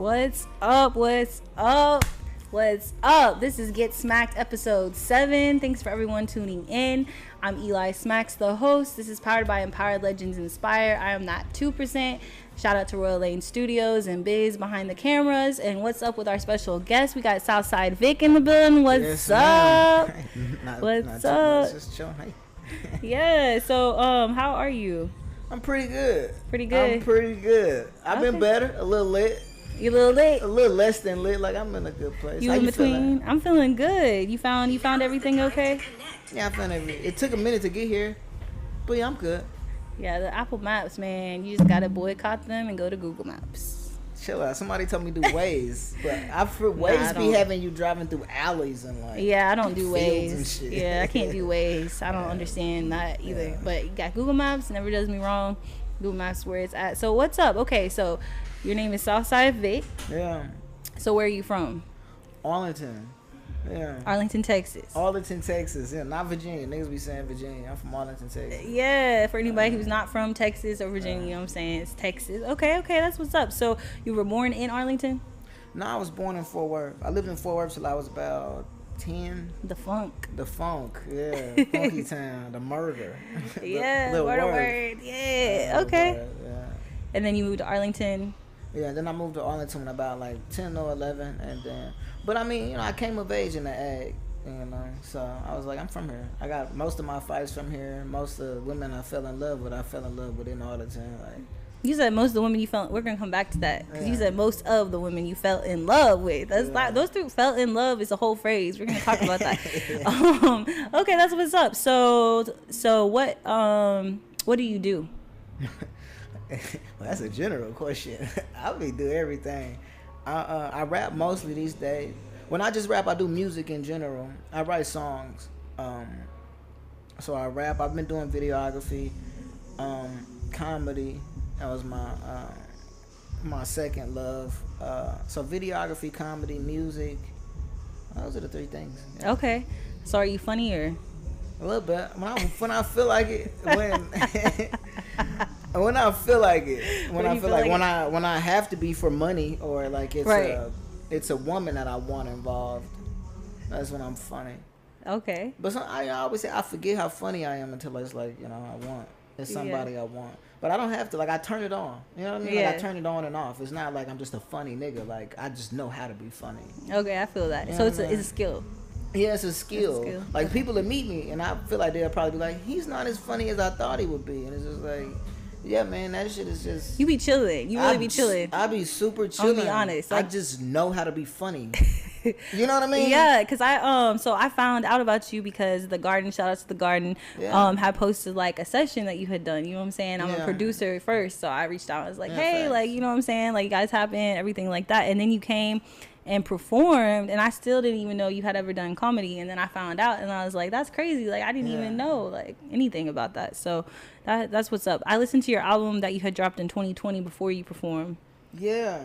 What's up? What's up? What's up? This is Get Smacked episode 7. Thanks for everyone tuning in. I'm Eli Smackz, the host. This is powered by Empowered Legends Inspire. I am not 2%. Shout out to Royal Lane Studios and Biz behind the cameras. And what's up with our special guest? We got Southside Vic in the building. What's up? What's up? Just chill. Hey. Yeah. So, how are you? I'm pretty good. Pretty good. I'm pretty good. I've been better. A little lit. You a little lit? A little less than lit. Like I'm in a good place. You How in you between? feeling? I'm feeling good. You found everything okay? Yeah, I found everything. It took a minute to get here, but yeah, I'm good. Yeah, the Apple Maps, man. You just gotta boycott them and go to Google Maps. Chill out. Somebody told me do Waze, but I've heard Waze be having you driving through alleys and like. Yeah, I don't do fields Waze. and shit. Yeah, I can't do Waze. I don't understand that either. Yeah. But you got Google Maps. Never does me wrong. Google Maps where it's at. So what's up? Okay, so your name is Southside Vic. Yeah. So where are you from? Arlington. Yeah. Arlington, Texas. Arlington, Texas. Yeah, not Virginia. Niggas be saying Virginia. I'm from Arlington, Texas. Yeah, for anybody who's not from Texas or Virginia, you know what I'm saying? It's Texas. Okay, that's what's up. So you were born in Arlington? No, I was born in Fort Worth. I lived in Fort Worth till I was about 10. The funk. The funk, yeah. Funky town, the murder. Yeah, word. Yeah, okay. Word, yeah. And then you moved to Arlington. Yeah, then I moved to Arlington when about like 10 or 11, and then, but I mean, you know, I came of age in the ag, you know, so I was like, I'm from here. I got most of my fights from here. Most of the women I fell in love with in Arlington. Like, you said most of the women you felt. We're gonna come back to that because you Yeah. said most of the women you felt in love with. That's like those two felt in love is a whole phrase. We're gonna talk about that. Okay, that's what's up. So what do you do? well, that's a general question. I do everything. I rap mostly these days. When I just rap, I do music in general. I write songs. So I rap. I've been doing videography, comedy. That was my second love. So videography, comedy, music. Those are the three things. Yeah. Okay. So are you funny or? A little bit. When I feel like it. When I feel like it. When I have to be for money or like it's a woman that I want involved. That's when I'm funny. Okay. But I always say I forget how funny I am until it's like, you know, I want. It's somebody I want. But I don't have to. Like, I turn it on. You know what I mean? Yeah. Like, I turn it on and off. It's not like I'm just a funny nigga. Like, I just know how to be funny. Okay, I feel that. You So know it's what I mean? a skill. Yeah, it's a skill. It's a skill. Like, people that meet me, and I feel like they'll probably be like, he's not as funny as I thought he would be. And it's just like, yeah, man, that shit is just... You be chilling. You really be chilling. I be super chilling. I'll be honest. I just know how to be funny. You know what I mean? Yeah, because I found out about you because the Garden, shout out to the Garden, had posted like a session that you had done. You know what I'm saying? I'm a producer first, so I reached out. I was like, hey, facts. like, you know what I'm saying? Like, you guys happen, everything like that. And then you came and performed, and I still didn't even know you had ever done comedy. And then I found out, and I was like, that's crazy. Like, I didn't even know like anything about that. So that's what's up. I listened to your album that you had dropped in 2020 before you performed. Yeah.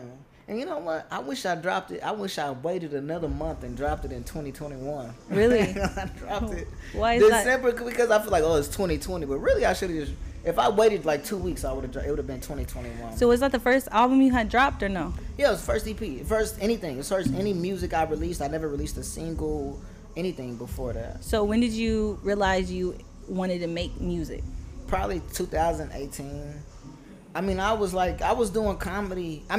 And you know what? I wish I dropped it. I wish I waited another month and dropped it in 2021. Really? I dropped it Why is December because I feel like, it's 2020. But really, I should have just... If I waited like 2 weeks, it would have been 2021. So was that the first album you had dropped or no? Yeah, it was first EP. First anything. It's first any music I released. I never released a single, anything before that. So when did you realize you wanted to make music? Probably 2018. I mean, I was doing comedy. I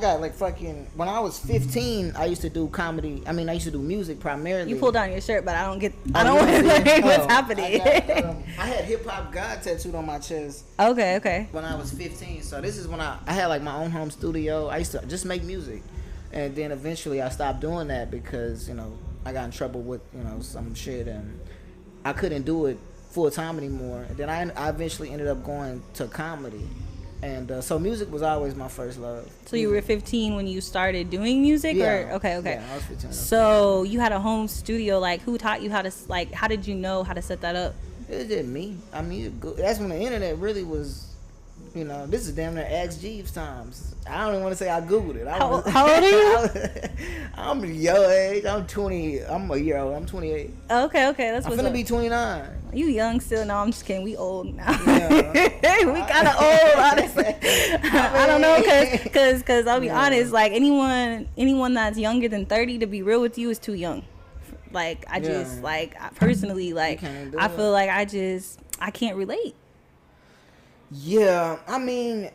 got like fucking, when I was 15, I used to do comedy. I mean, I used to do music primarily. You pulled down your shirt, but I don't want to know what's happening. I had Hip Hop God tattooed on my chest. Okay. When I was 15. So this is when I had like my own home studio. I used to just make music. And then eventually I stopped doing that because, you know, I got in trouble with, you know, some shit and I couldn't do it full time anymore. And then I eventually ended up going to comedy. And so music was always my first love. So you were 15 when you started doing music? Yeah. Or okay. Yeah, I was 15. So you had a home studio. Like, who taught you how to, like, how did you know how to set that up? It was just me. I mean, that's when the internet really was You know, this is damn near Ask Jeeves times. I don't even want to say I Googled it. How old are you? I'm your age. I'm 20. I'm a year old. I'm 28. Okay, that's I'm what's finna up. be 29. You young still? No, I'm just kidding. We old now. Yeah. We kind of old, honestly. I don't know, cause I'll be honest. Like anyone that's younger than 30, to be real with you, is too young. Like I just personally, like I feel like I can't relate. Yeah, I mean,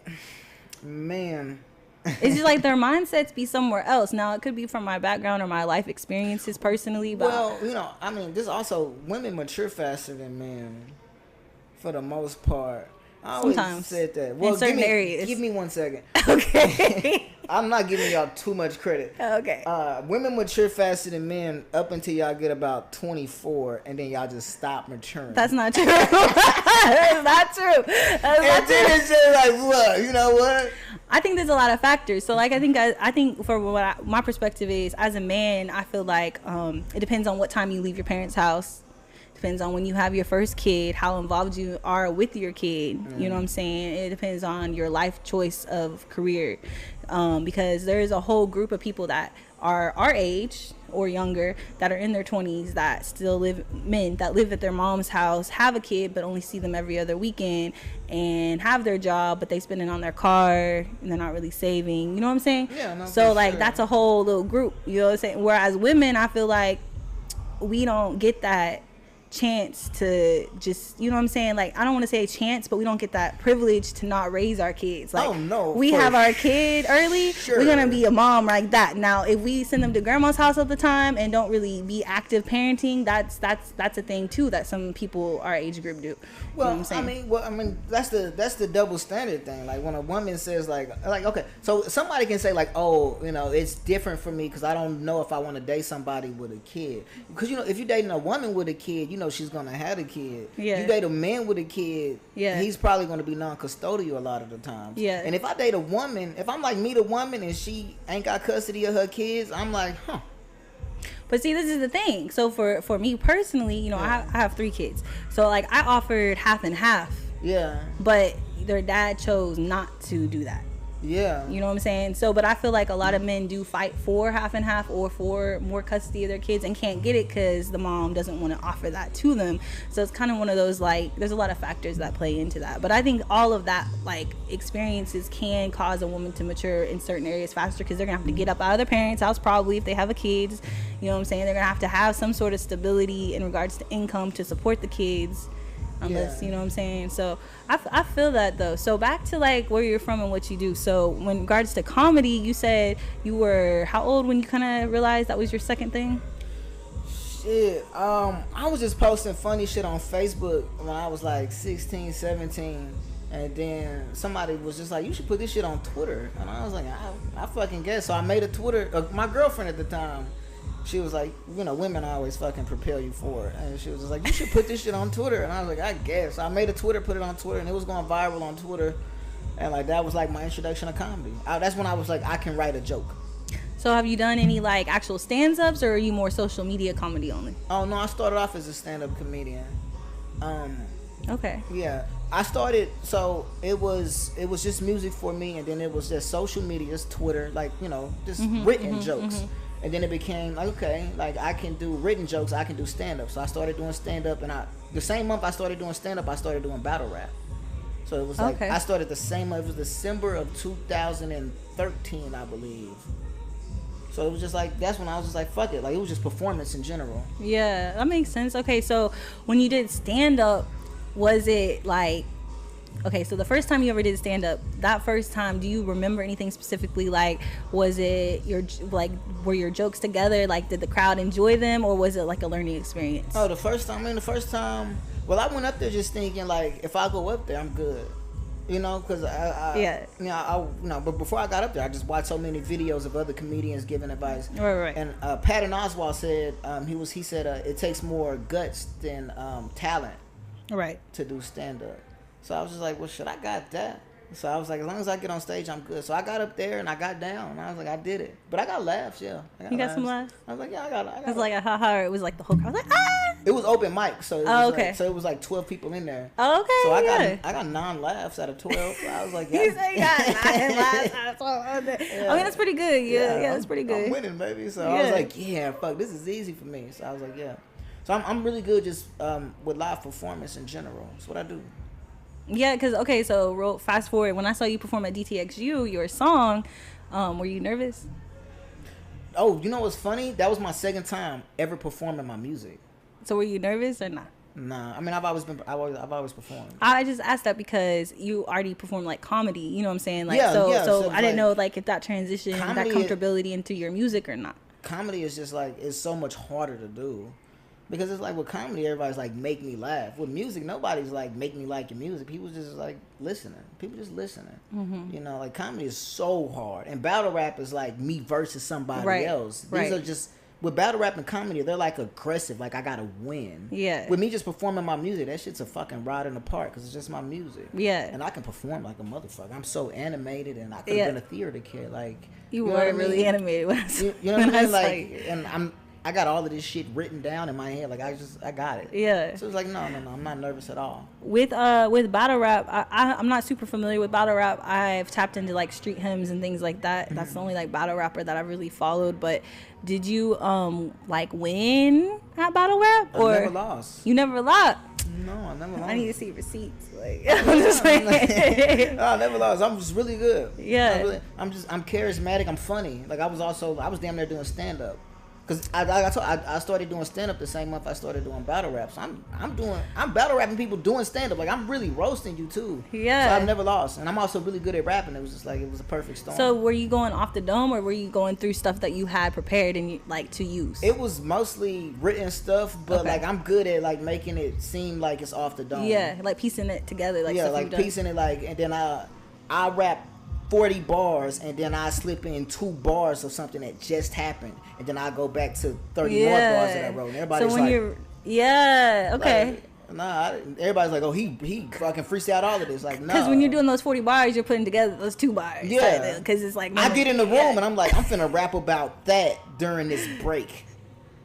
man. It's just like their mindsets be somewhere else. Now it could be from my background or my life experiences personally, but well, you know, I mean, this also women mature faster than men, for the most part. I always Sometimes said that. Well, in certain areas. Give me 1 second. Okay. I'm not giving y'all too much credit. Okay. Women mature faster than men up until y'all get about 24, and then y'all just stop maturing. That's not true. That's not true. And then it's just like, look, you know what? I think there's a lot of factors. So, like, I think for my perspective is, as a man, I feel like it depends on what time you leave your parents' house. Depends on when you have your first kid, how involved you are with your kid. You know what I'm saying? It depends on your life choice of career. Because there's a whole group of people that are our age or younger that are in their 20s that still men that live at their mom's house, have a kid but only see them every other weekend, and have their job but they spend it on their car and they're not really saving. You know what I'm saying? Yeah. No, so like sure. That's a whole little group. You know what I'm saying? Whereas women, I feel like we don't get that chance to just, you know what I'm saying? Like, I don't want to say a chance, but we don't get that privilege to not raise our kids. Like, oh, no, we have our kid early, sure. We're gonna be a mom like that. Now, if we send them to grandma's house all the time and don't really be active parenting, that's a thing too that some people our age group do. Well, you know what I'm saying? I mean, that's the double standard thing. Like, when a woman says like okay, so somebody can say like, oh, you know, it's different for me because I don't know if I want to date somebody with a kid. Because, you know, if you're dating a woman with a kid, you know she's gonna have a kid. Yeah. You date a man with a kid, yeah, he's probably gonna be non-custodial a lot of the times. Yeah. And if I date a woman, if I'm like meet a woman and she ain't got custody of her kids, I'm like, huh. But see, this is the thing. So for me personally, you know, I have 3 kids. So like I offered half and half. Yeah. But their dad chose not to do that. Yeah. You know what I'm saying? So, but I feel like a lot of men do fight for half and half or for more custody of their kids and can't get it because the mom doesn't want to offer that to them. So it's kind of one of those, like, there's a lot of factors that play into that. But I think all of that, like, experiences can cause a woman to mature in certain areas faster because they're going to have to get up out of their parents' house probably if they have a kids. You know what I'm saying? They're going to have some sort of stability in regards to income to support the kids. Unless, you know what I'm saying? So I feel that though. So back to like where you're from and what you do. So when regards to comedy, you said you were how old when you kind of realized that was your second thing? Shit, I was just posting funny shit on Facebook when I was like 16, 17. And then somebody was just like, you should put this shit on Twitter. And I was like, I fucking guess. So I made a Twitter, my girlfriend at the time, she was like, you know, women always fucking prepare you for it. And she was just like, you should put this shit on Twitter. And I was like, I guess. I made a Twitter, put it on Twitter, and it was going viral on Twitter. And like, that was like my introduction to comedy. That's when I was like, I can write a joke. So have you done any like actual stand-ups, or are you more social media comedy only? Oh, no, I started off as a stand-up comedian. Okay. Yeah. I started, so it was just music for me, and then it was just social media, just Twitter, like, you know, just written jokes. And then it became like, okay, like I can do written jokes, I can do stand-up. So I started doing stand-up, and the same month I started doing stand-up, I started doing battle rap. So it was like, I started the same month, it was December of 2013, I believe. So it was just like, that's when I was just like, fuck it. Like, it was just performance in general. Yeah, that makes sense. Okay, so when you did stand-up, was it like, okay, so the first time you ever did stand-up, that first time, do you remember anything specifically? Like, was it were your jokes together? Like, did the crowd enjoy them, or was it like a learning experience? Oh, the first time, well, I went up there just thinking, like, if I go up there, I'm good. You know, because but before I got up there, I just watched so many videos of other comedians giving advice. Right. And Patton Oswalt said, he said it takes more guts than talent. Right. To do stand-up. So I was just like, well, shit, I got that. So I was like, as long as I get on stage, I'm good. So I got up there and I got down. And I was like, I did it. But I got laughs, yeah. You got some laughs? I was like, yeah, I got it was like a haha, or it was like the whole crowd was like, ah! It was open mic, so it was like, so it was like 12 people in there. Oh, okay. So I got 9 laughs out of 12. So I was like, you say you got 9 laughs out of 12. Yeah. I mean, that's pretty good. Yeah, that's pretty good. I'm winning, baby. So I was like, yeah, fuck, this is easy for me. So I was like, yeah. So I'm really good just with live performance in general. That's what I do. Yeah, because, okay, so fast forward. When I saw you perform at DTXU, your song, were you nervous? Oh, you know what's funny? That was my second time ever performing my music. So were you nervous or not? Nah, I mean I've always performed. I just asked that because you already performed like comedy, you know what I'm saying? Like so I didn't know like if that transition, that comfortability into your music or not. Comedy is just like, it's so much harder to do. Because it's like with comedy, everybody's like, make me laugh. With music, nobody's like, make me like your music. People just like listening. People just listening. Mm-hmm. You know, like comedy is so hard. And battle rap is like me versus somebody else. These are just, with battle rap and comedy, they're like aggressive. Like I gotta win. Yeah. With me just performing my music, that shit's a fucking ride in the park because it's just my music. Yeah. And I can perform like a motherfucker. I'm so animated, and I could have been a theater kid. Like you were really animated. You know what I mean? Like, and I got all of this shit written down in my head. Like I got it. Yeah. So it's like no, I'm not nervous at all. With battle rap, I'm not super familiar with battle rap. I've tapped into like street hymns and things like that. Mm-hmm. That's the only like battle rapper that I really followed. But did you like win at battle rap? Or I never lost. You never lost? No, I never lost. I need to see receipts. Like I'm just like I never lost. I'm just really good. Yeah. I'm charismatic. I'm funny. Like I was damn near doing stand up. Cause I started doing stand up the same month I started doing battle rap. So I'm battle rapping people doing stand up. Like I'm really roasting you too. Yeah. So I've never lost, and I'm also really good at rapping. It was just like it was a perfect storm. So were you going off the dome, or were you going through stuff that you had prepared and like to use? It was mostly written stuff, but like I'm good at like making it seem like it's off the dome. Yeah, like piecing it together. Like piecing it like, and then I rap 40 bars, and then I slip in 2 bars of something that just happened, and then I go back to 30 more bars that I wrote. And everybody's so when like, okay. Like, everybody's like, oh, he fucking freestyled all of this. Like, no. Because when you're doing those 40 bars, you're putting together those 2 bars. Yeah. Because it's like, I get in the room and I'm like, I'm finna rap about that during this break.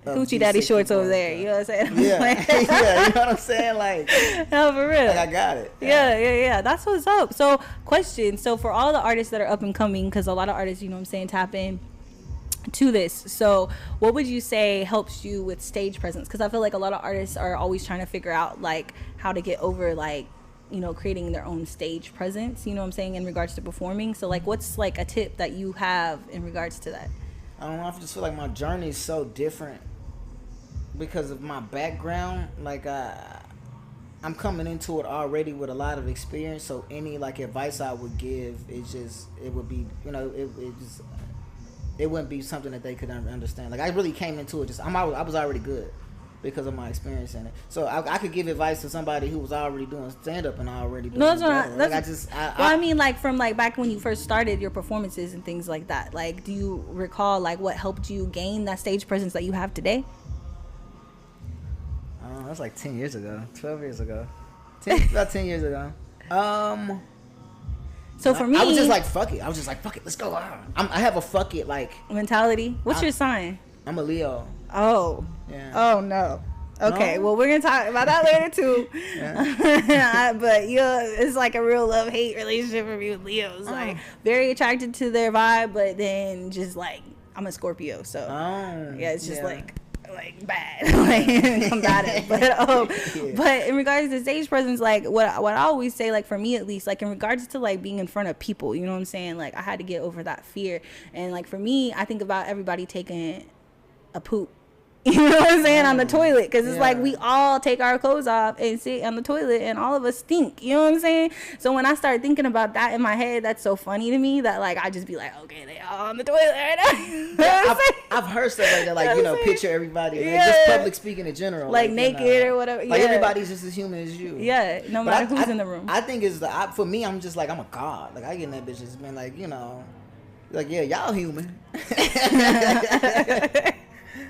Hoochie Daddy shorts over there, you know what I'm saying? Yeah, yeah, you know what I'm saying? Like, no, for real. Like I got it. Yeah. That's what's up. So, question. So, for all the artists that are up and coming, because a lot of artists, you know what I'm saying, tap in to this. So, what would you say helps you with stage presence? Because I feel like a lot of artists are always trying to figure out like how to get over like, you know, creating their own stage presence. You know what I'm saying, in regards to performing. So, like, what's like a tip that you have in regards to that? I don't know. I just feel like my journey is so different because of my background. Like I'm coming into it already with a lot of experience, so any like advice I would give, it would be, you know, it wouldn't be something that they could understand. Like I really came into it just I was already good because of my experience in it. So I could give advice to somebody who was already doing stand up and already doing I mean, like from like back when you first started your performances and things like that. Like, do you recall like what helped you gain that stage presence that you have today? That's like 10 years ago, 12 years ago, about 10 years ago. So for me, I was just like, fuck it. Let's go. I have a fuck it like mentality. What's your sign? I'm a Leo. Oh. Yeah. Oh no. Okay. No? Well, we're gonna talk about that later too. But it's like a real love-hate relationship for me with Leos. Like very attracted to their vibe, but then just like I'm a Scorpio, so it's just like bad, like combative. But in regards to stage presence, like what I always say, like for me at least, like in regards to like being in front of people, you know what I'm saying, like I had to get over that fear. And like for me, I think about everybody taking a poop, you know what I'm saying, on the toilet, because it's like we all take our clothes off and sit on the toilet and all of us stink, you know what I'm saying? So when I start thinking about that in my head, that's so funny to me that like I just be like, okay, they all on the toilet right now. I've heard stuff like that, like, you know, picture everybody, just public speaking in general, like naked or whatever, like everybody's just as human as you, no matter who's in the room. I think it's for me, I'm just like, I'm a god, like I get in that bitch just been like, you know, like y'all human.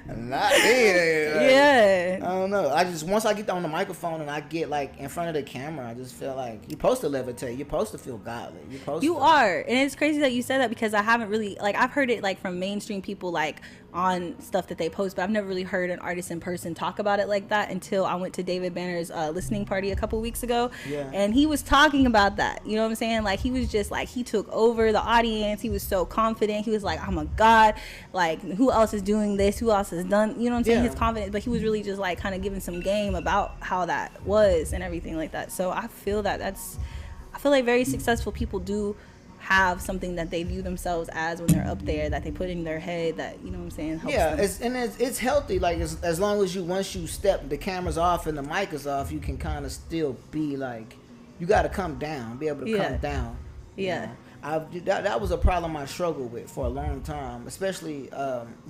Not me. I don't know. I just once I get on the microphone and I get like in front of the camera, I just feel like you're supposed to levitate. You're supposed to feel godly. You are, and it's crazy that you said that because I haven't really like I've heard it like from mainstream people like on stuff that they post, but I've never really heard an artist in person talk about it like that until I went to David Banner's listening party a couple weeks ago. Yeah. And he was talking about that. You know what I'm saying? Like, he was just like, he took over the audience. He was so confident. He was like, I'm a god. Like, who else is doing this? Who else has done, you know what I'm saying? His confidence. But he was really just like kind of giving some game about how that was and everything like that. So I feel I feel like very successful people do have something that they view themselves as when they're up there, that they put in their head, that, you know what I'm saying, helps them. It's healthy. Like, as long as once you step the cameras off and the mic is off, you can kind of still be like, you got to come down, be able to come down. Yeah. That was a problem I struggled with for a long time, especially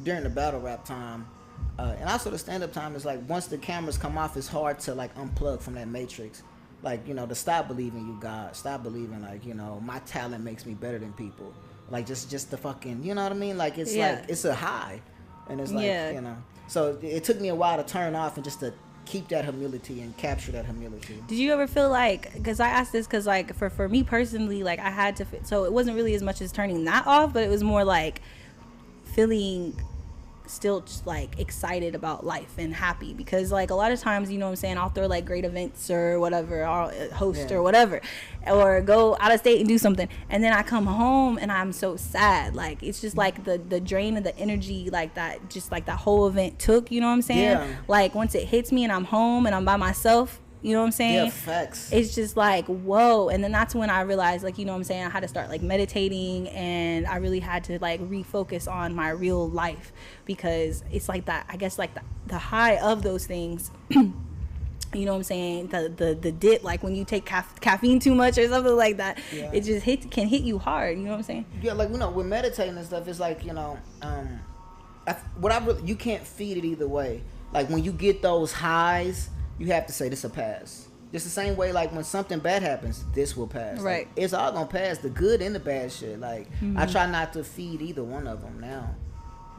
during the battle rap time. And also the stand-up time is like, once the cameras come off, it's hard to like unplug from that matrix. Like, you know, to stop believing you God, stop believing like, you know, my talent makes me better than people. Like, just the fucking, you know what I mean? Like, it's like, it's a high. And it's like, you know. So it took me a while to turn off and just to keep that humility and capture that humility. Did you ever feel like, because I asked this because like for me personally, like I had to, so it wasn't really as much as turning that off, but it was more like feeling still just like excited about life and happy, because like a lot of times, you know what I'm saying, I'll throw like great events or whatever, or host or whatever, or go out of state and do something, and then I come home and I'm so sad. Like, it's just like the drain of the energy, like that, just like that whole event took, you know what I'm saying? Like, once it hits me and I'm home and I'm by myself, you know what I'm saying? Yeah, facts. It's just like, whoa. And then that's when I realized, like, you know what I'm saying, I had to start like meditating, and I really had to like refocus on my real life, because it's like that, I guess, like the high of those things, you know what I'm saying, the dip, like when you take caffeine too much or something like that, it just can hit you hard, you know what I'm saying? Yeah, like, you know, with meditating and stuff, it's like, you know, you can't feed it either way. Like, when you get those highs, you have to say, this will pass. Just the same way, like, when something bad happens, this will pass. Right. Like, it's all gonna pass, the good and the bad shit. Like, I try not to feed either one of them now.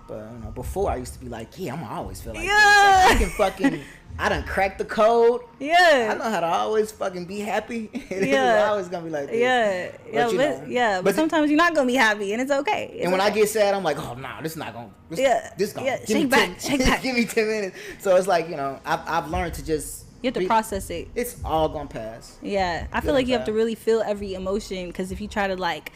But, you know, before I used to be like, yeah, I'm gonna always feel like this. Like, I can fucking, I done cracked the code. Yeah. I know how to always fucking be happy. It's always gonna be like this. But sometimes you're not gonna be happy, and it's okay. And when I get sad, I'm like, oh, no, this not gonna, this gonna, shake back. Give me 10 minutes. So it's like, you know, I've learned to just, you have to process it. It's all gonna pass. Yeah, I feel like you have to really feel every emotion, because if you try to like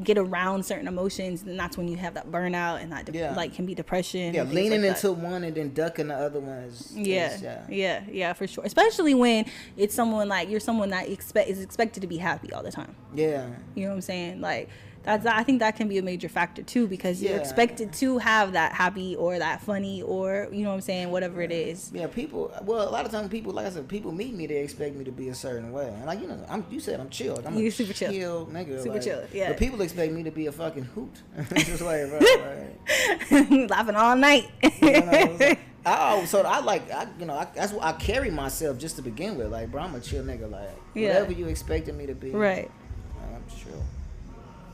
get around certain emotions, then that's when you have that burnout, and that like can be depression. Yeah, leaning like into one and then ducking the other ones. Yeah, for sure. Especially when it's someone like you're someone that is expected to be happy all the time. Yeah, you know what I'm saying? Like, I think that can be a major factor too, because you're expected to have that happy or that funny, or, you know what I'm saying, whatever it is. Yeah, people, well, a lot of times people, like I said, people meet me, they expect me to be a certain way. And like, you know, you said I'm chill. Like, I'm a super chill nigga. Super like, chill, yeah. But people expect me to be a fucking hoot. It's just like, bro, like, laughing all night. You know, that's what I carry myself just to begin with. Like, bro, I'm a chill nigga. Like, whatever you expected me to be. Right. I'm chill.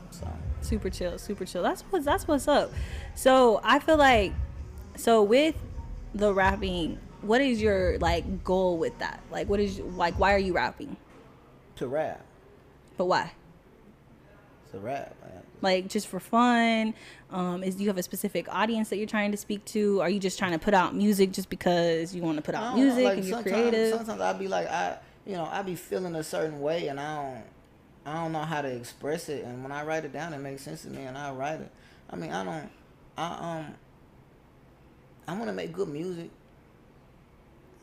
So. Super chill. That's what's up. So I feel like, so with the rapping, what is your like goal with that? Like, what is, like, why are you rapping? To rap. But why? To rap, man. Like, just for fun? Do you have a specific audience that you're trying to speak to? Are you just trying to put out music just because you want to put out music, like, and you're creative? Sometimes I'll be like, I be feeling a certain way, and I don't know how to express it, and when I write it down, it makes sense to me, and I write it. I mean, I want to make good music.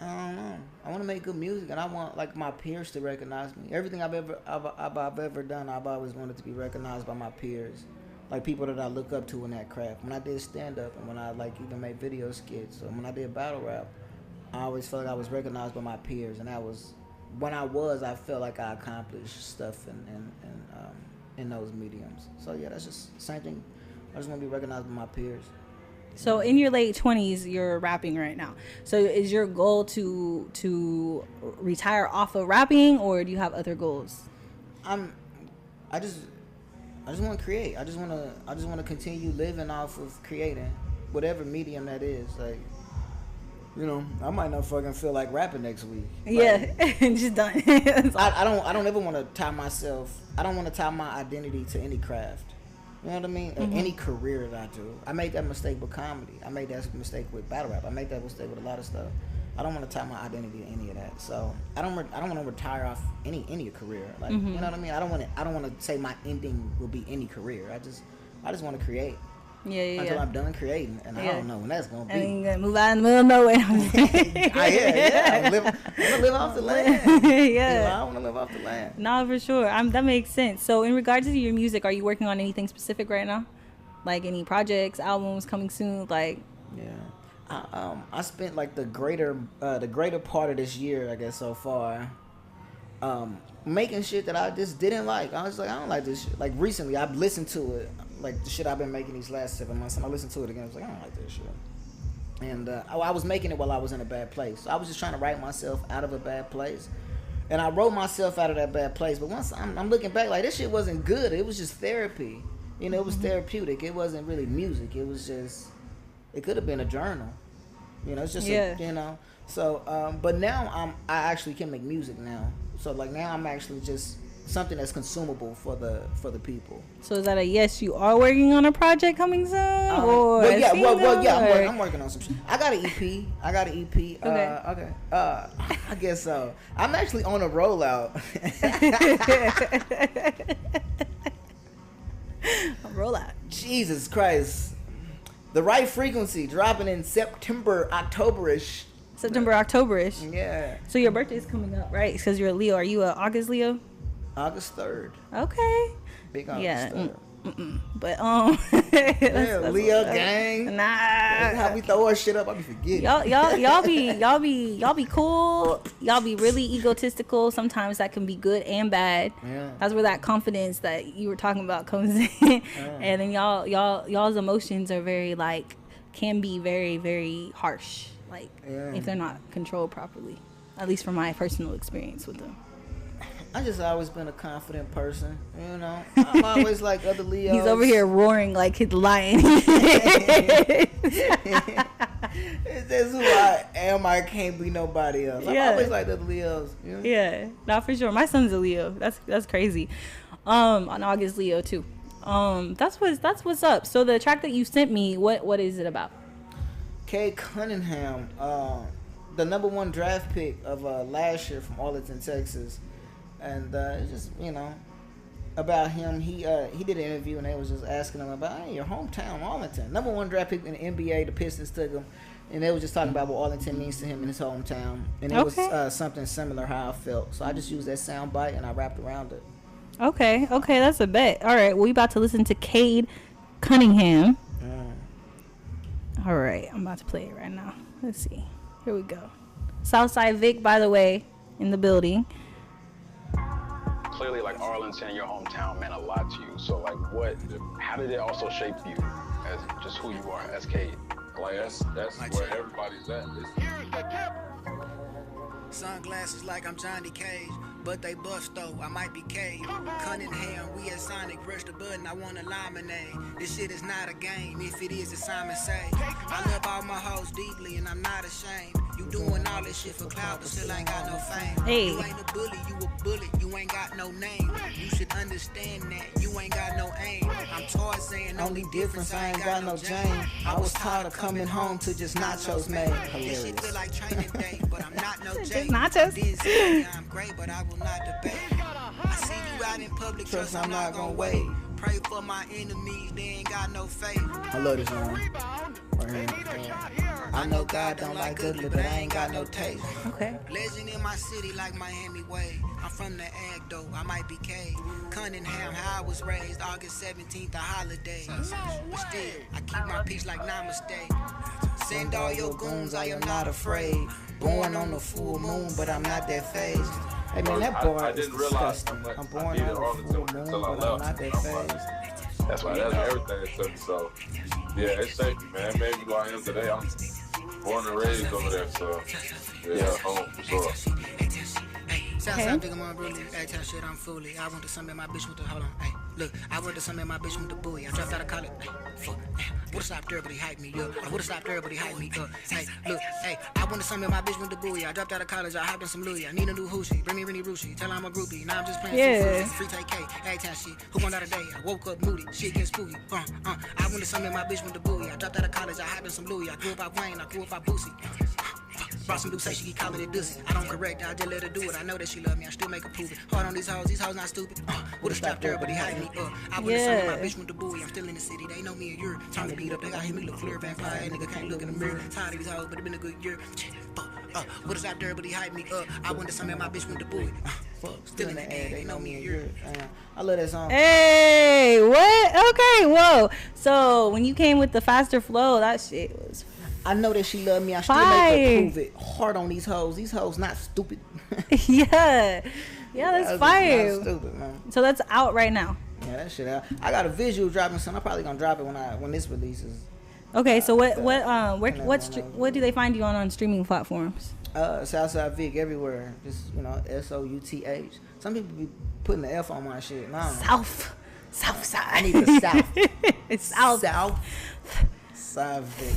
I don't know. I want to make good music, and I want, like, my peers to recognize me. Everything I've ever done, I've always wanted to be recognized by my peers, like people that I look up to in that craft. When I did stand up, and when I like even made video skits, or when I did battle rap, I always felt like I was recognized by my peers, and that was. When I felt like I accomplished stuff in those mediums. So yeah, that's just the same thing. I just want to be recognized by my peers. So in your late 20s, you're rapping right now. So is your goal to retire off of rapping, or do you have other goals? I just want to create. I just want to continue living off of creating, whatever medium that is. Like, you know, I might not fucking feel like rapping next week. Like, just done. I don't ever want to tie myself. I don't want to tie my identity to any craft. You know what I mean? Any career that I do. I made that mistake with comedy. I made that mistake with battle rap. I made that mistake with a lot of stuff. I don't want to tie my identity to any of that. So I don't want to retire off any career. Like you know what I mean? I don't want to say my ending will be any career. I just want to create. Until I'm done creating, and I don't know when that's gonna be. And you're gonna move out in the middle of nowhere. I'm gonna live off the land. I want to live off the land. No, for sure. That makes sense. So, in regards to your music, are you working on anything specific right now? Like any projects, albums coming soon? Like, I spent like the greater part of this year, I guess, so far, making shit that I just didn't like. I was like, I don't like this shit. Like recently, I've listened to it. Like the shit I've been making these last 7 months, and I listened to it again. I was like, I don't like this shit. And I was making it while I was in a bad place. So I was just trying to write myself out of a bad place, and I wrote myself out of that bad place. But once I'm looking back, like this shit wasn't good. It was just therapy. You know, it was therapeutic. It wasn't really music. It was just. It could have been a journal. You know, it's just you know. So, but now I actually can make music now. So like now I'm actually just something that's consumable for the people. So is that a yes? You are working on a project coming soon, or I'm working on some shit. I got an EP. Okay. I guess so. I'm actually on a rollout. A rollout. Jesus Christ. The Right Frequency dropping in September, October-ish. Yeah. So your birthday is coming up, right? Because you're a Leo. Are you an August Leo? August 3rd. Okay. Big August 3rd. But that's Leo gang. Nah. That's how we throw our shit up. I be forgetting. Y'all be cool. Y'all be really egotistical. Sometimes that can be good and bad. Yeah. That's where that confidence that you were talking about comes in. And then y'all's emotions are very can be very, very harsh. If they're not controlled properly. At least from my personal experience with them. I just always been a confident person, you know. I'm always like other Leos. He's over here roaring like he's lying. That's who I am. I can't be nobody else. I'm always like other Leos. You know? Yeah, not for sure. My son's a Leo. That's crazy. On August Leo too. That's what's up. So the track that you sent me, what is it about? Cade Cunningham, the #1 draft pick of last year from Arlington, Texas. And it's just, you know, about him. He did an interview and they was just asking him about your hometown, Arlington. #1 draft pick in the NBA. The Pistons took him, and they was just talking about what Arlington means to him in his hometown. And it was something similar how I felt. So I just used that sound bite and I rapped around it. Okay, that's a bet. All right, we about to listen to Cade Cunningham. All right, I'm about to play it right now. Let's see. Here we go. Southside Vic, by the way, in the building. Clearly, Arlington, your hometown, meant a lot to you. So, how did it also shape you as just who you are as Cade? That's where everybody's at. Sunglasses like I'm Johnny Cage, but they bust though, I might be Cade. Cunningham, we at Sonic, press the button, I want a lemonade. This shit is not a game, if it is, it's Simon say. I love all my hoes deeply and I'm not ashamed. You doing all this shit for clout, but still ain't got no fame. Hey. You ain't a bully, you a bullet, you ain't got no name. You should understand that, you ain't got no aim. I'm Tarzan, only difference, I ain't got no Jane. I was tired of coming home to just nachos made. This shit feel like training day, but I'm not no Jane. Nachos. I'm great, but I will not debate. I see you out in public, trust I'm not gonna wait. Pray for my enemies, they ain't got no faith. I love this one. I know God don't like ugly, but I ain't got no taste. Okay. Legend in my city like Miami Way. I'm from the Ag though, I might be Cade. Cunningham, how I was raised, August 17th, a holiday. But still, I keep my peace like namaste. Send all your goons, I am not afraid. Born on the full moon, but I'm not that phased. Hey man, that bar is disgusting. I'm born on the full moon, but I'm not that phased. That's everything to me. So yeah, it's safety, man. It made me who I am today. I'm born and raised over there, so yeah, home for sure. Southside, big on really. Hey, tell shit, I'm fully. I went to some in my bitch with the, hold on, hey, look. I went to some in my bitch with the buoy. I dropped out of college, hey, fuck. Would've stopped there, but he hyped me up. I would've stopped there, but he hyped me up. Hey, look, hey, I went to some in my bitch with the buoy. I dropped out of college, I hopped in some Louis. I need a new hoochie. Bring me Rennie Rucci. Tell her I'm a groupie. Now I'm just playing free take K. Hey, tell shit. Who won out today? I woke up moody. Shit gets spooky. I went to some in my bitch with the buoy. I dropped out of college, I hopped in some Louis. I grew up out Wayne, I grew up out Boosie. Brought some Duce, she keep calling it Dussy. I don't correct, I just let her do it. I know that she love me, I still make her prove it. Hard on these hoes not stupid. Would've stopped there, but he hyped me up. I would've sung my bitch with the buoy. I'm still in the city, they know me a year. Time to beat up, they got hit me look clear, vampire. That nigga can't look in the mirror. Tired of these hoes, but it been a good year. Would've stopped there, but he hyped me up. I went to some of my bitch with the buoy. Still in the air, they know me a year. I love that song. Hey, what? Okay, whoa. So when you came with the faster flow, that shit was I know that she love me. I still make her prove it. Hard on these hoes. These hoes not stupid. yeah, that's fire. Not stupid, man. So that's out right now. Yeah, that shit out. I got a visual dropping, so I'm probably gonna drop it when this releases. Okay, so what do they find you on streaming platforms? Southside Vic everywhere. Just SOUTH. Some people be putting the F on my shit. No. Southside. I need the South. It's South. South Vic.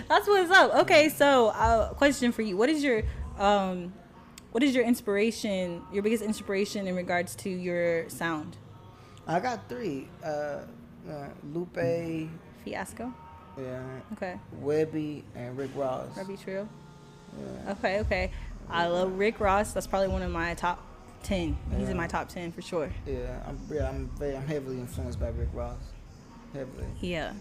That's what's up. Okay, so question for you: What is your inspiration? Your biggest inspiration in regards to your sound? I got 3. Lupe, Fiasco. Yeah. Okay. Webby and Rick Ross. Webby Trio. Yeah. Okay. I love Rick Ross. That's probably one of my top 10. He's in my top 10 for sure. Yeah, I'm heavily influenced by Rick Ross. Heavily. Yeah.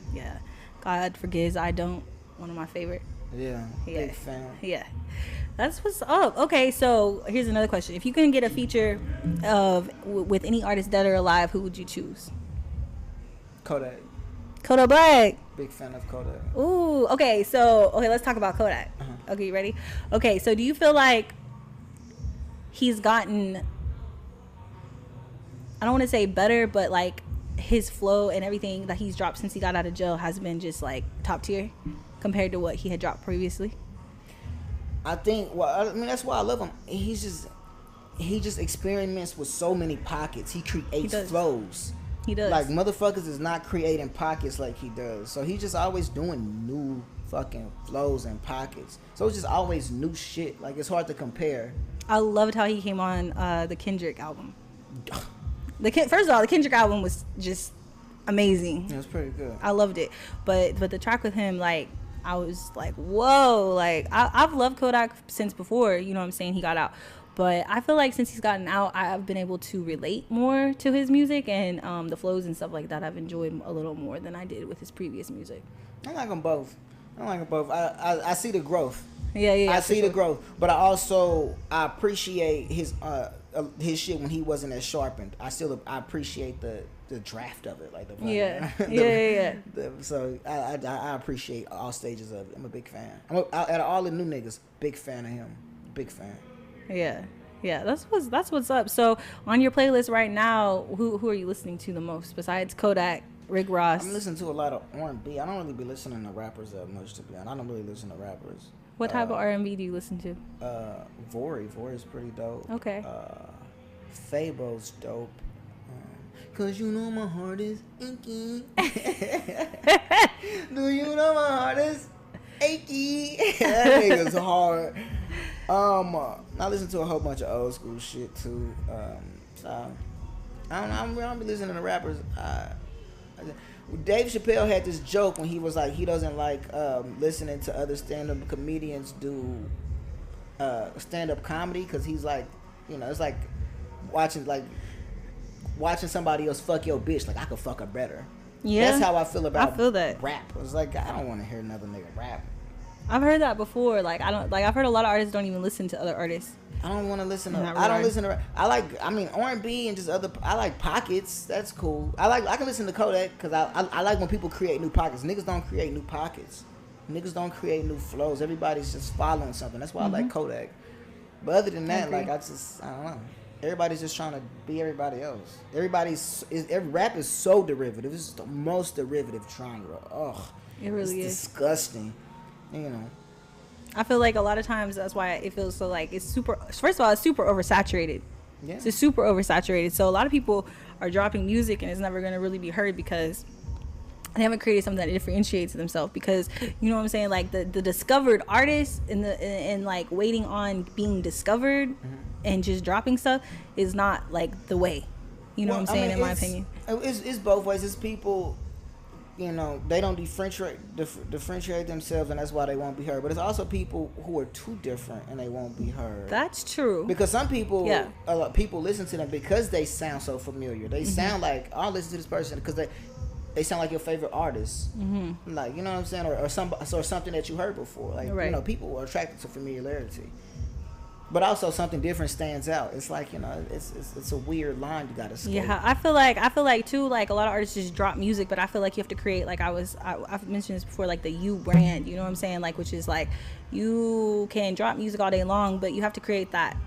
God forgives, I don't. One of my favorite. Yeah. Big fan. Yeah. That's what's up. Okay, so here's another question. If you can get a feature with any artist dead or alive, who would you choose? Kodak. Kodak Black. Big fan of Kodak. Ooh, okay, let's talk about Kodak. Uh-huh. Okay, you ready? Okay, so do you feel like he's gotten, I don't want to say better, but like his flow and everything that he's dropped since he got out of jail has been just like top tier compared to what he had dropped previously? I think, that's why I love him. He just experiments with so many pockets. He creates flows. He does. Like, motherfuckers is not creating pockets like he does. So he's just always doing new fucking flows and pockets. So it's just always new shit. Like, it's hard to compare. I loved how he came on the Kendrick album. First of all, the Kendrick album was just amazing. It was pretty good. I loved it. But the track with him, like, I was like, whoa. Like, I've loved Kodak since before, you know what I'm saying, he got out. But I feel like since he's gotten out, I've been able to relate more to his music, and the flows and stuff like that I've enjoyed a little more than I did with his previous music. I like them both. I see the growth. Yeah. I see the growth, but I appreciate his shit when he wasn't as sharpened. I appreciate the draft of it, like the yeah. So I appreciate all stages of it. I'm a big fan. Out of all the new niggas, big fan of him. Big fan. Yeah, that's what's up. So on your playlist right now, who are you listening to the most besides Kodak, Rick Ross? I'm listening to a lot of R&B. I don't really be listening to rappers that much, to be honest. I don't really listen to rappers. What type of R&B do you listen to? Vori's pretty dope. Okay. Fabo's dope. Cause you know my heart is achy. Do you know my heart is achy? That nigga's hard. I listen to a whole bunch of old school shit too. So I don't be listening to rappers. Dave Chappelle had this joke when he was like, he doesn't like listening to other stand-up comedians do stand-up comedy, because he's like, it's like watching somebody else fuck your bitch. Like, I could fuck her better. Yeah, that's how I feel about that. Rap. It's like, I don't want to hear another nigga rap. I've heard that before. Like, I've heard a lot of artists don't even listen to other artists. I don't want to listen to. I don't listen to. I mean R&B and just other. I like pockets. That's cool. I can listen to Kodak because I like when people create new pockets. Niggas don't create new pockets. Niggas don't create new flows. Everybody's just following something. That's why I like Kodak. But other than that, like, I don't know. Everybody's just trying to be everybody else. Every rap is so derivative. This is the most derivative genre. Ugh. It really is disgusting. I feel like a lot of times that's why it feels so like it's super. First of all, it's super oversaturated. Yeah. It's super oversaturated. So a lot of people are dropping music and it's never going to really be heard because they haven't created something that differentiates themselves. Because you know what I'm saying, like the discovered artist and like waiting on being discovered and just dropping stuff is not like the way. You know what I'm saying? In my opinion, it's both ways. It's people, you know, they don't differentiate themselves, and that's why they won't be heard. But it's also people who are too different and they won't be heard. That's true. Because some people, people listen to them because they sound so familiar. They sound like, I'll listen to this person because they sound like your favorite artist. Like, you know what I'm saying, or something that you heard before. Like, you know, people are attracted to familiarity. But also something different stands out. It's like, you know, it's a weird line you gotta skate. Yeah, I feel like too, like a lot of artists just drop music, but I feel like you have to create, like I've mentioned this before, like the you brand, you know what I'm saying? Like, which is like you can drop music all day long, but you have to create that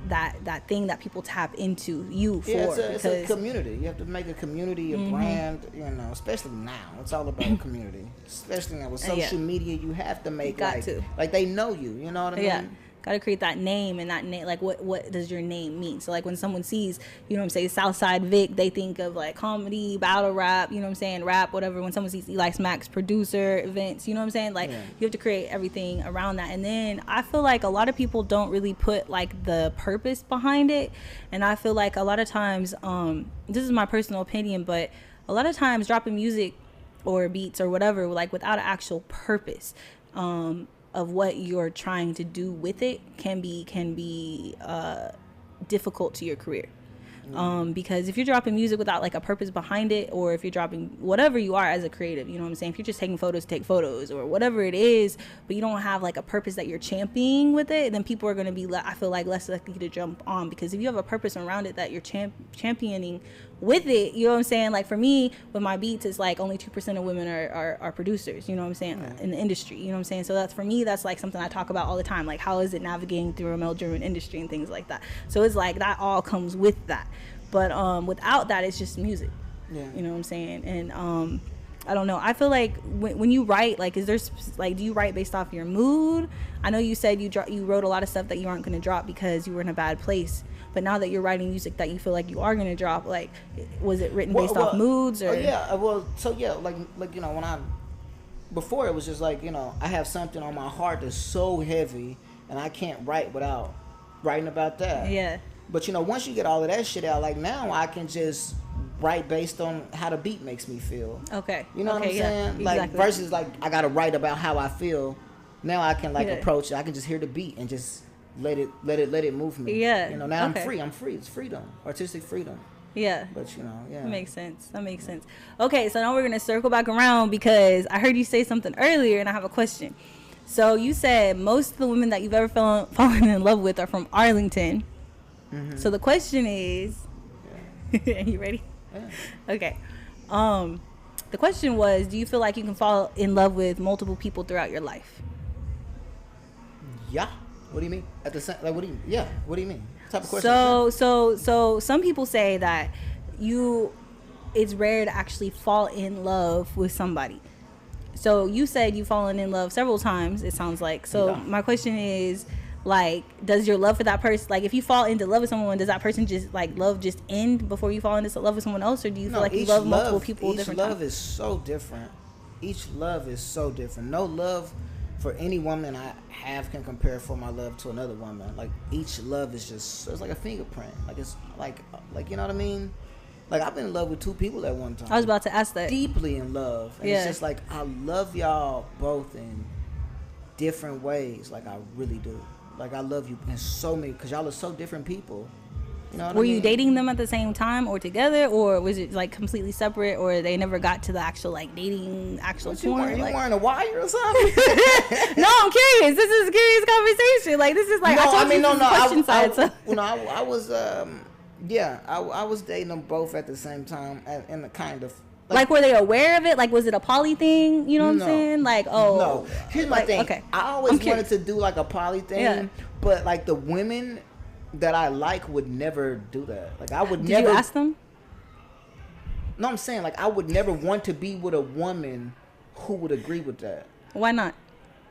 thing that people tap into you for. Yeah, it's a community. You have to make a community, a brand, you know, especially now. It's all about community. Especially now with social media, you have to make like they know you know what I mean? Yeah. Got to create that name, and that name, like what does your name mean? So like when someone sees, you know what I'm saying, Southside Vic, they think of like comedy, battle rap, you know what I'm saying, rap, whatever. When someone sees Eli Smackz, producer, events, you know what I'm saying, like you have to create everything around that. And then I feel like a lot of people don't really put like the purpose behind it, and I feel like a lot of times, this is my personal opinion, but a lot of times dropping music or beats or whatever, like without an actual purpose, of what you're trying to do with it can be difficult to your career. Because if you're dropping music without like a purpose behind it, or if you're dropping whatever you are as a creative, you know what I'm saying, if you're just taking photos to take photos or whatever it is, but you don't have like a purpose that you're championing with it, then people are going to be, I feel like, less likely to jump on. Because if you have a purpose around it that you're championing with it, you know what I'm saying, like for me with my beats, it's like only 2% of women are producers, you know what I'm saying, in the industry, you know what I'm saying. So that's, for me, that's like something I talk about all the time, like how is it navigating through a male-driven industry and things like that. So it's like that all comes with that. But without that, it's just music. You know what I'm saying? And I don't know. I feel like when you write, like, is there like, do you write based off your mood? I know you said you wrote a lot of stuff that you aren't going to drop because you were in a bad place. But now that you're writing music that you feel like you are going to drop, like, was it written based off moods or? Like you know, before it was just like, you know, I have something on my heart that's so heavy and I can't write without writing about that. Yeah. But, you know, once you get all of that shit out, like, now I can just write based on how the beat makes me feel. Okay. You know what I'm saying? Like, exactly. versus, like, I got to write about how I feel. Now I can, like, approach it. I can just hear the beat and just let it move me. Yeah. You know, now I'm free. It's freedom. Artistic freedom. Yeah. But, you know, That makes sense. Okay, so now we're going to circle back around because I heard you say something earlier and I have a question. So you said most of the women that you've ever fallen in love with are from Arlington. So the question is, are you ready? Yeah. Okay. The question was, do you feel like you can fall in love with multiple people throughout your life? Yeah. What do you mean? At the same, like, what do you? Yeah. What do you mean? What type of question? So some people say that it's rare to actually fall in love with somebody. So you said you've fallen in love several times, it sounds like. So my question is, like, does your love for that person, like, if you fall into love with someone, does that person just, like, love just end before you fall into love with someone else? Or do you feel like you love multiple people different times? Each love is so different. Each love is so different. No love for any woman I have can compare for my love to another woman. Like, each love is just, it's like a fingerprint. Like, it's like, you know what I mean? Like, I've been in love with two people at one time. I was about to ask that. Deeply in love. And it's just like, I love y'all both in different ways. Like, I really do. Like, I love you in so many, because y'all are so different people. You know what I mean? Were you dating them at the same time or together, or was it, like, completely separate, or they never got to the actual, like, dating, actual porn? You wearing a wire or something? No, I'm curious. This is a curious conversation. Like, this is like, I was dating them both at the same time, in the kind of. Like, were they aware of it? Like, was it a poly thing? You know what I'm saying? Like, no. Here's my thing. Okay. I always wanted to do, like, a poly thing, but, like, the women that I like would never do that. Like, I would never. Did you ask them? No, I'm saying, like, I would never want to be with a woman who would agree with that. Why not?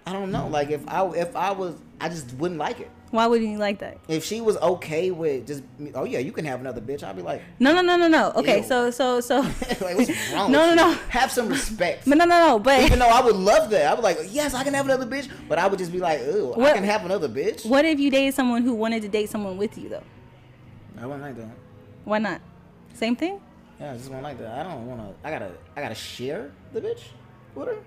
I don't know. Like, if I was, I just wouldn't like it. Why wouldn't you like that? If she was okay with just, oh yeah, you can have another bitch, I'd be like, No. Okay, ew. so. like, what's wrong No, with no, you? no. Have some respect. No. But Even though I would love that, I would like, yes, I can have another bitch, but I would just be like, ew, I can have another bitch. What if you dated someone who wanted to date someone with you though? I wouldn't like that. Why not? Same thing. Yeah, I just wouldn't like that. I don't want to. I gotta share the bitch with her.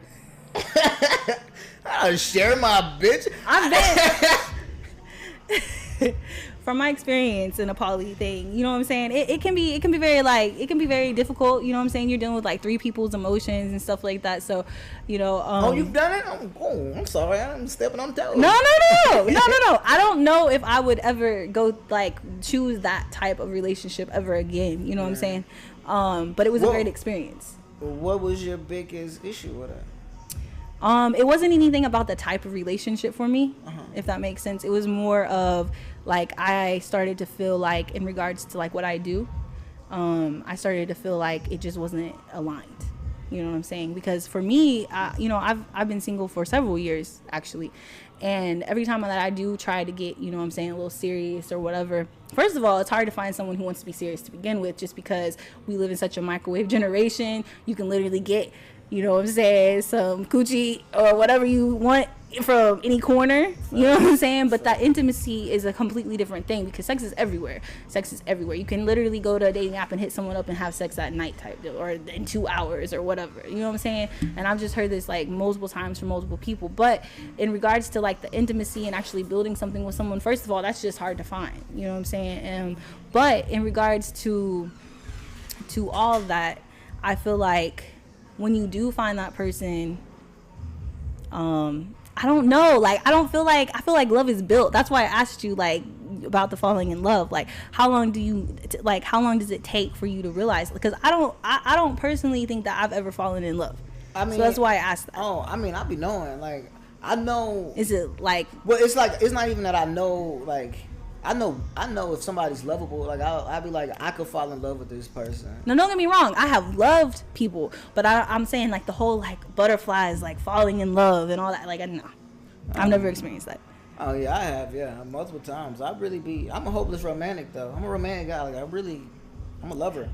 I gotta share my bitch. From my experience in a poly thing, you know what I'm saying? It can be very like, it can be very difficult. You know what I'm saying? You're dealing with like 3 people's emotions and stuff like that. So, you know. Oh, you've done it? I'm sorry. I'm stepping on toes. No. I don't know if I would ever go like choose that type of relationship ever again. You know what I'm saying? But it was a great experience. What was your biggest issue with it? It wasn't anything about the type of relationship for me, if that makes sense. It was more of like, I started to feel like, in regards to like what I do, I started to feel like it just wasn't aligned. You know what I'm saying? Because for me, you know, I've been single for several years actually, and every time that I do try to get, you know what I'm saying, a little serious or whatever, first of all, it's hard to find someone who wants to be serious to begin with, just because we live in such a microwave generation. You can literally get, you know what I'm saying, some coochie or whatever you want from any corner, you know what I'm saying? But that intimacy is a completely different thing, because sex is everywhere. You can literally go to a dating app and hit someone up and have sex at night type deal, or in 2 hours or whatever, you know what I'm saying? And I've just heard this like multiple times from multiple people. But in regards to like the intimacy and actually building something with someone, first of all, that's just hard to find, you know what I'm saying? But in regards to all of that, I feel like when you do find that person, I don't know, like, I feel like love is built. That's why I asked you like about the falling in love. Like, how long does it take for you to realize? Because I don't personally think that I've ever fallen in love. I mean, so that's why I asked that. Oh, I mean, I be knowing, like, I know. Is it like? Well, it's like, it's not even that I know, like, I know if somebody's lovable. Like, I'll be like, I could fall in love with this person. No, don't get me wrong. I have loved people, but I'm saying like the whole like butterflies, like falling in love and all that. Like, no, I've never experienced that. Oh yeah, I have. Yeah, multiple times. I'm a hopeless romantic though. I'm a romantic guy. Like, I'm a lover.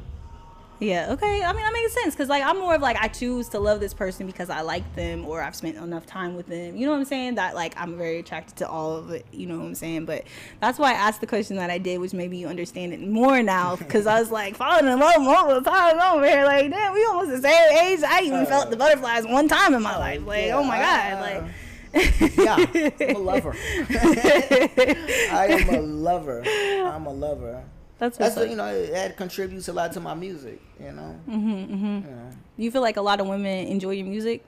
Yeah, okay. I mean, that makes sense, because like I'm more of like, I choose to love this person because I like them, or I've spent enough time with them, you know what I'm saying, that like I'm very attracted to all of it, you know what I'm saying? But that's why I asked the question that I did, which maybe you understand it more now, because I was like falling in love multiple times over here, like, damn, we almost the same age. I even felt the butterflies one time in my life, like, yeah, oh my god, like yeah, I'm a lover. I am a lover. I'm a lover. That's the, you know, that contributes a lot to my music, you know. You know. Do you feel like a lot of women enjoy your music,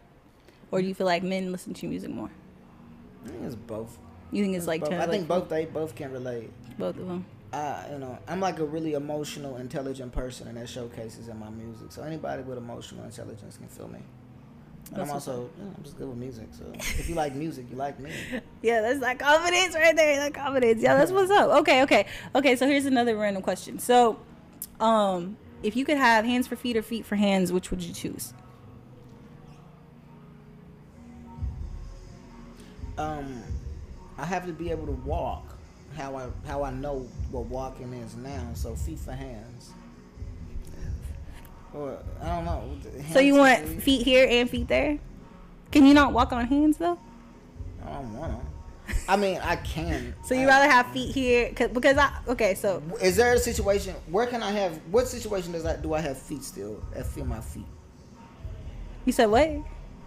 or do you feel like men listen to your music more? I think it's both. You think it's like both. I think both. They both can relate. Both of them. You know, I'm like a really emotional, intelligent person, and that showcases in my music. So anybody with emotional intelligence can feel me. And I'm also, I'm just good with music. So if you like music, you like me. Yeah, that's that confidence right there. That confidence. Yeah, that's what's up. Okay. So here's another random question. So, if you could have hands for feet or feet for hands, which would you choose? I have to be able to walk how I know what walking is now. So feet for hands. Or I don't know. So you want feet here and feet there? Can you not walk on hands though? I don't wanna. I mean, I can. So you rather have feet here? So is there a situation where can I have? What situation do I have feet still? I feel my feet. You said what?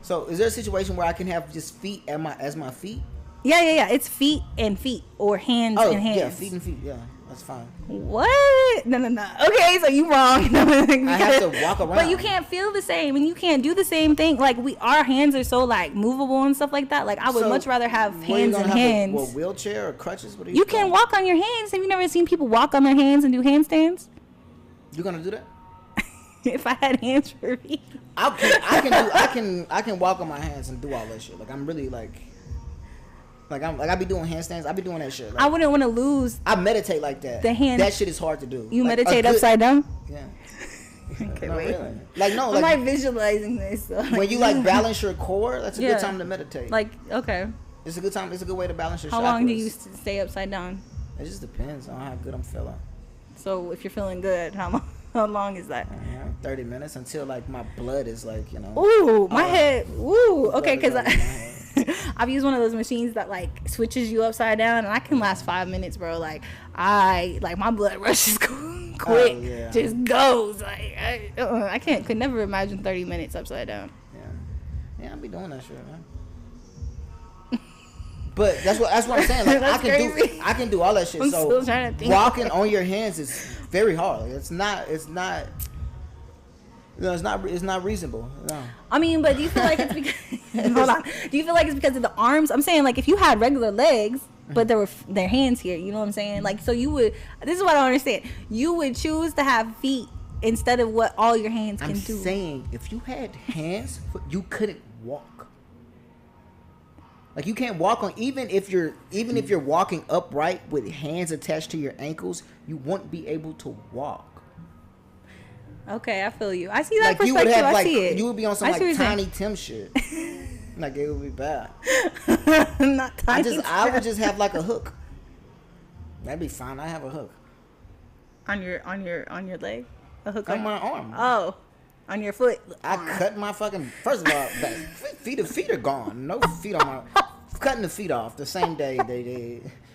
So is there a situation where I can have just feet as my feet? Yeah. It's feet and feet, or hands and hands. Yeah, feet and feet. Yeah, that's fine. What? No. Okay, so you wrong. I have to walk around. But you can't feel the same, and you can't do the same thing. Like, our hands are so like movable and stuff like that. Like, I would much rather have hands and hands. A wheelchair or crutches? What are you can walk on your hands. Have you never seen people walk on their hands and do handstands? You gonna do that? If I had hands for feet, I can walk on my hands and do all that shit. Like, I'm really like I be doing handstands. I be doing that shit. Like, I wouldn't want to lose. I meditate like that. The hand. That shit is hard to do. You like meditate upside down? Yeah. Okay, no, wait. Really. Like, no. I'm like visualizing this. So when you like balance your core, that's a good time to meditate. Like, okay. It's a good time. It's a good way to balance your How chakras. long do you stay upside down? It just depends on how good I'm feeling. So if you're feeling good, how long is that? 30 minutes until like my blood is like, you know. Ooh, my head. Ooh, okay, blood because is like in my head. I've used one of those machines that like switches you upside down, and I can last 5 minutes, bro. Like my blood rushes quick, just goes. Like I could never imagine 30 minutes upside down. Yeah, I'll be doing that shit, man. But that's what I'm saying. Like I can do all that shit. I'm so still trying to think. Walking on your hands is very hard. It's not. No, it's not reasonable. No. I mean, but do you feel like it's because hold on? Do you feel like it's because of the arms? I'm saying like if you had regular legs, but there were their hands here. You know what I'm saying? Like so you would. This is what I don't understand. You would choose to have feet instead of what all your hands can do. I'm saying if you had hands, you couldn't walk. Like you can't walk on even if you're walking upright with hands attached to your ankles, you won't be able to walk. Okay, I feel you. I see that like perspective. You would have I see it. You would be on some like Tiny Tim shit. Like it would be bad. Not Tiny Tim. I would just have like a hook. That'd be fine. I have a hook. On your leg? A hook on my arm. Oh. On your foot. I cut my fucking first of all, feet are gone. No feet on my cutting the feet off the same day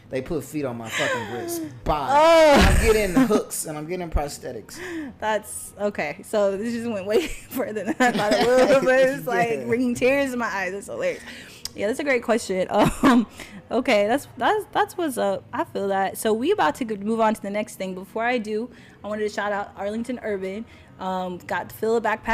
they put feet on my fucking wrist. Bye. Oh. I'm getting hooks and I'm getting prosthetics. That's okay. So this just went way further than I thought it would, but it's like bringing tears in my eyes. That's hilarious. Yeah, that's a great question. Okay, that's what's up. I feel that. So we about to move on to the next thing. Before I do, I wanted to shout out Arlington Urban. Got the Fill a Backpack